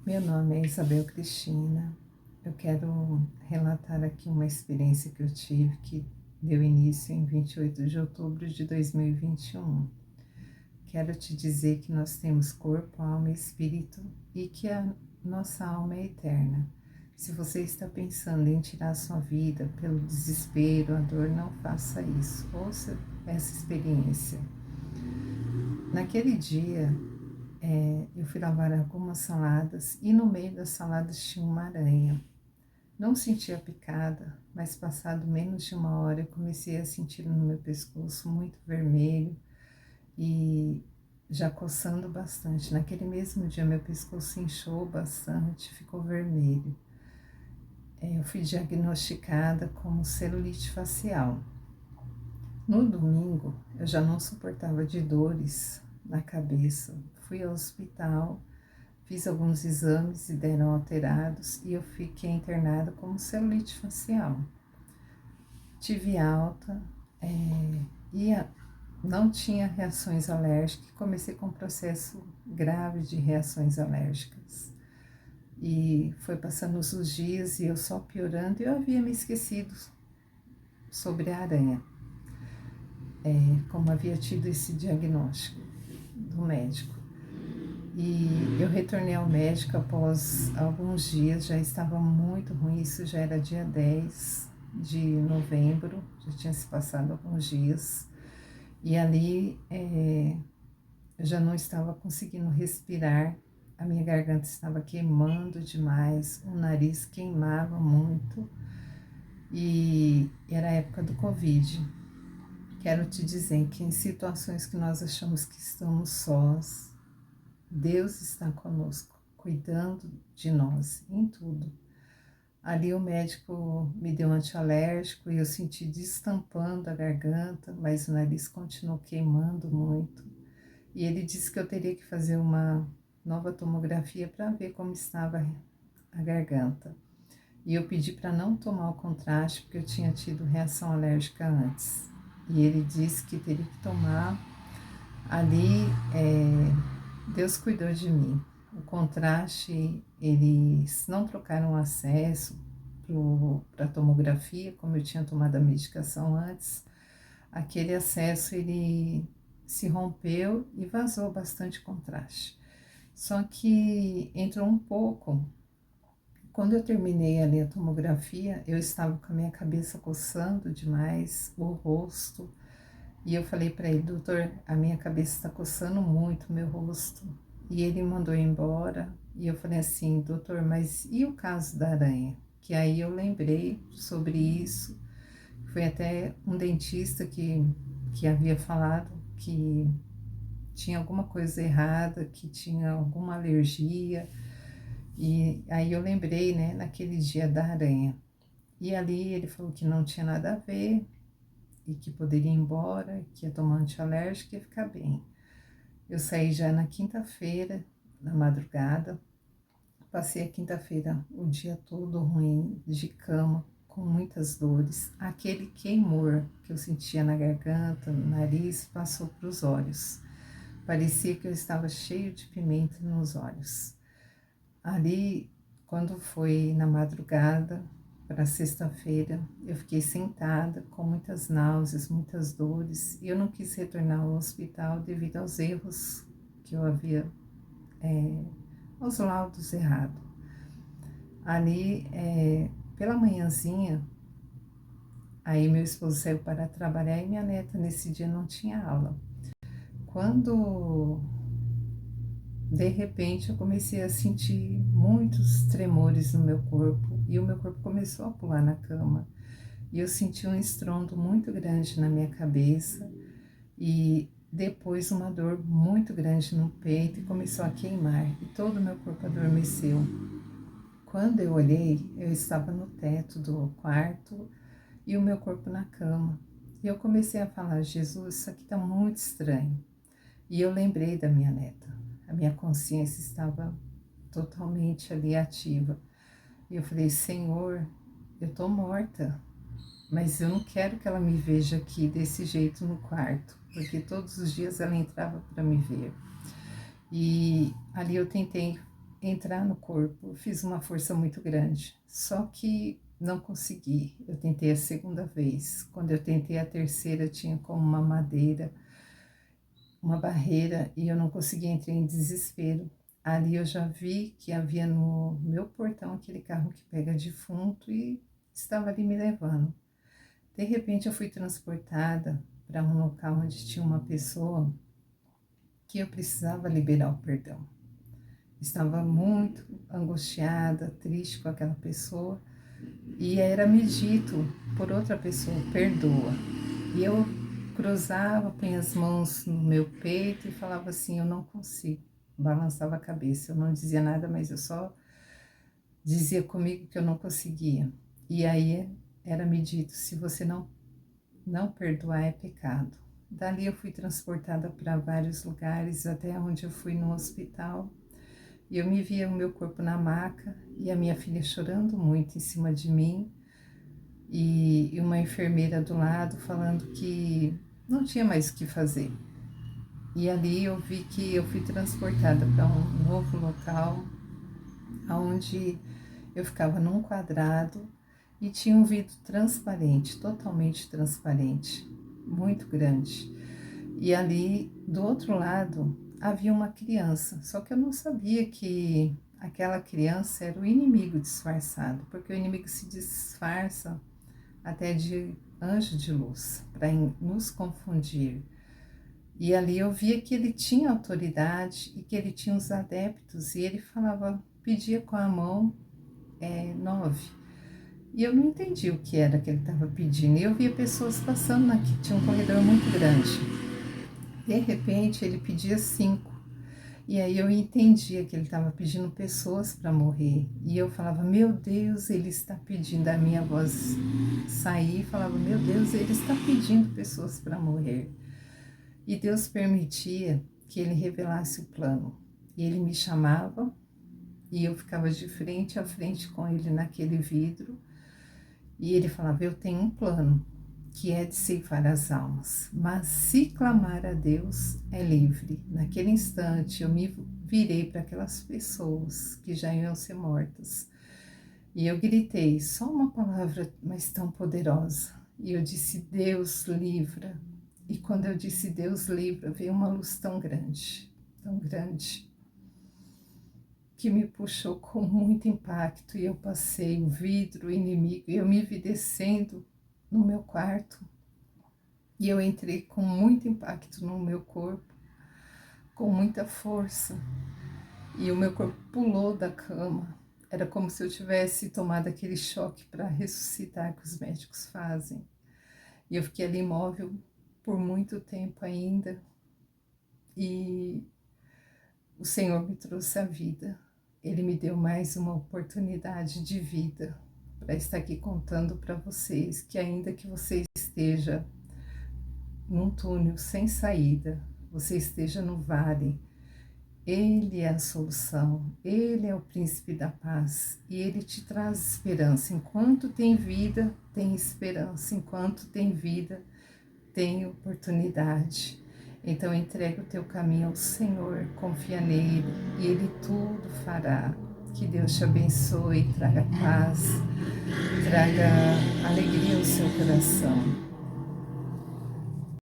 Meu nome é Isabel Cristina. Eu quero relatar aqui uma experiência que eu tive que deu início em 28 de outubro de 2021. Quero te dizer que nós temos corpo, alma e espírito e que a nossa alma é eterna. Se você está pensando em tirar sua vida pelo desespero, a dor, não faça isso. Ouça essa experiência. Naquele dia, eu fui lavar algumas saladas e no meio das saladas tinha uma aranha. Não sentia picada, mas passado menos de uma hora eu comecei a sentir no meu pescoço muito vermelho e já coçando bastante. Naquele mesmo dia meu pescoço inchou bastante, ficou vermelho. Eu fui diagnosticada como celulite facial. No domingo eu já não suportava de dores na cabeça. Fui ao hospital. Fiz alguns exames e deram alterados e eu fiquei internada como celulite facial. Tive alta e não tinha reações alérgicas. Comecei com um processo grave de reações alérgicas. E foi passando os dias e eu só piorando e eu havia me esquecido sobre a aranha. Como havia tido esse diagnóstico do médico. E eu retornei ao médico após alguns dias, já estava muito ruim, isso já era dia 10 de novembro, já tinha se passado alguns dias. E ali eu já não estava conseguindo respirar, a minha garganta estava queimando demais, o nariz queimava muito e era a época do Covid. Quero te dizer que em situações que nós achamos que estamos sós, Deus está conosco, cuidando de nós em tudo. Ali o médico me deu um antialérgico e eu senti destampando a garganta, mas o nariz continuou queimando muito. E ele disse que eu teria que fazer uma nova tomografia para ver como estava a garganta. E eu pedi para não tomar o contraste, porque eu tinha tido reação alérgica antes. E ele disse que teria que tomar. Ali, Deus cuidou de mim. O contraste, eles não trocaram acesso para a tomografia, como eu tinha tomado a medicação antes. Aquele acesso, ele se rompeu e vazou bastante contraste. Só que entrou um pouco. Quando eu terminei ali a tomografia, eu estava com a minha cabeça coçando demais, o rosto. E eu falei para ele, doutor, a minha cabeça está coçando muito, meu rosto. E ele mandou embora. E eu falei assim, doutor, mas e o caso da aranha? Que aí eu lembrei sobre isso. Foi até um dentista que havia falado que tinha alguma coisa errada, que tinha alguma alergia. E aí eu lembrei, né, naquele dia da aranha. E ali ele falou que não tinha nada a ver, e que poderia ir embora, que ia tomar antialérgico e ia ficar bem. Eu saí já na quinta-feira, na madrugada, passei a quinta-feira o dia todo ruim, de cama, com muitas dores. Aquele queimor que eu sentia na garganta, no nariz, passou para os olhos. Parecia que eu estava cheio de pimenta nos olhos. Ali, quando foi na madrugada, para sexta-feira, eu fiquei sentada com muitas náuseas, muitas dores, e eu não quis retornar ao hospital devido aos erros que eu havia, aos laudos errados. Ali, pela manhãzinha, aí meu esposo saiu para trabalhar e minha neta nesse dia não tinha aula. Quando de repente eu comecei a sentir muitos tremores no meu corpo e o meu corpo começou a pular na cama. E eu senti um estrondo muito grande na minha cabeça e depois uma dor muito grande no peito e começou a queimar e todo o meu corpo adormeceu. Quando eu olhei, eu estava no teto do quarto e o meu corpo na cama. E eu comecei a falar, Jesus, isso aqui está muito estranho. E eu lembrei da minha neta. A minha consciência estava totalmente ali ativa. E eu falei, Senhor, eu estou morta, mas eu não quero que ela me veja aqui desse jeito no quarto, porque todos os dias ela entrava para me ver. E ali eu tentei entrar no corpo. Eu fiz uma força muito grande, só que não consegui. Eu tentei a segunda vez. Quando eu tentei a terceira, tinha como uma madeira, uma barreira, e eu não conseguia, entrei em desespero. Ali eu já vi que havia no meu portão aquele carro que pega defunto e estava ali me levando. De repente eu fui transportada para um local onde tinha uma pessoa que eu precisava liberar o perdão. Estava muito angustiada, triste com aquela pessoa, e era me dito por outra pessoa, perdoa. E eu cruzava, punha as mãos no meu peito e falava assim, eu não consigo. Balançava a cabeça, eu não dizia nada, mas eu só dizia comigo que eu não conseguia. E aí era me dito, se você não perdoar é pecado. Dali eu fui transportada para vários lugares, até onde eu fui no hospital. E eu me via o meu corpo na maca e a minha filha chorando muito em cima de mim. E uma enfermeira do lado falando que não tinha mais o que fazer. E ali eu vi que eu fui transportada para um novo local, onde eu ficava num quadrado e tinha um vidro transparente, totalmente transparente, muito grande. E ali, do outro lado, havia uma criança, só que eu não sabia que aquela criança era o inimigo disfarçado, porque o inimigo se disfarça até de anjo de luz, para nos confundir. E ali eu via que ele tinha autoridade e que ele tinha os adeptos, e ele falava, pedia com a mão 9. E eu não entendi o que era que ele estava pedindo. E eu via pessoas passando aqui, tinha um corredor muito grande. De repente ele pedia 5. E aí eu entendia que ele estava pedindo pessoas para morrer. E eu falava, meu Deus, ele está pedindo. A minha voz saía e falava, meu Deus, ele está pedindo pessoas para morrer. E Deus permitia que ele revelasse o plano. E ele me chamava e eu ficava de frente a frente com ele naquele vidro. E ele falava, eu tenho um plano, que é de ceifar as almas, mas se clamar a Deus é livre. Naquele instante eu me virei para aquelas pessoas que já iam ser mortas e eu gritei só uma palavra, mas tão poderosa, e eu disse, Deus livra. E quando eu disse Deus livra, veio uma luz tão grande, que me puxou com muito impacto, e eu passei o vidro, o inimigo, e eu me vi descendo no meu quarto, e eu entrei com muito impacto no meu corpo, com muita força, e o meu corpo pulou da cama. Era como se eu tivesse tomado aquele choque para ressuscitar que os médicos fazem. E eu fiquei ali imóvel por muito tempo ainda, e o Senhor me trouxe a vida. Ele me deu mais uma oportunidade de vida para estar aqui contando para vocês que ainda que você esteja num túnel sem saída, você esteja no vale, Ele é a solução, Ele é o príncipe da paz e Ele te traz esperança. Enquanto tem vida, tem esperança. Enquanto tem vida, tem oportunidade. Então entrega o teu caminho ao Senhor, confia nele e Ele tudo fará. Que Deus te abençoe, traga paz, traga alegria ao seu coração.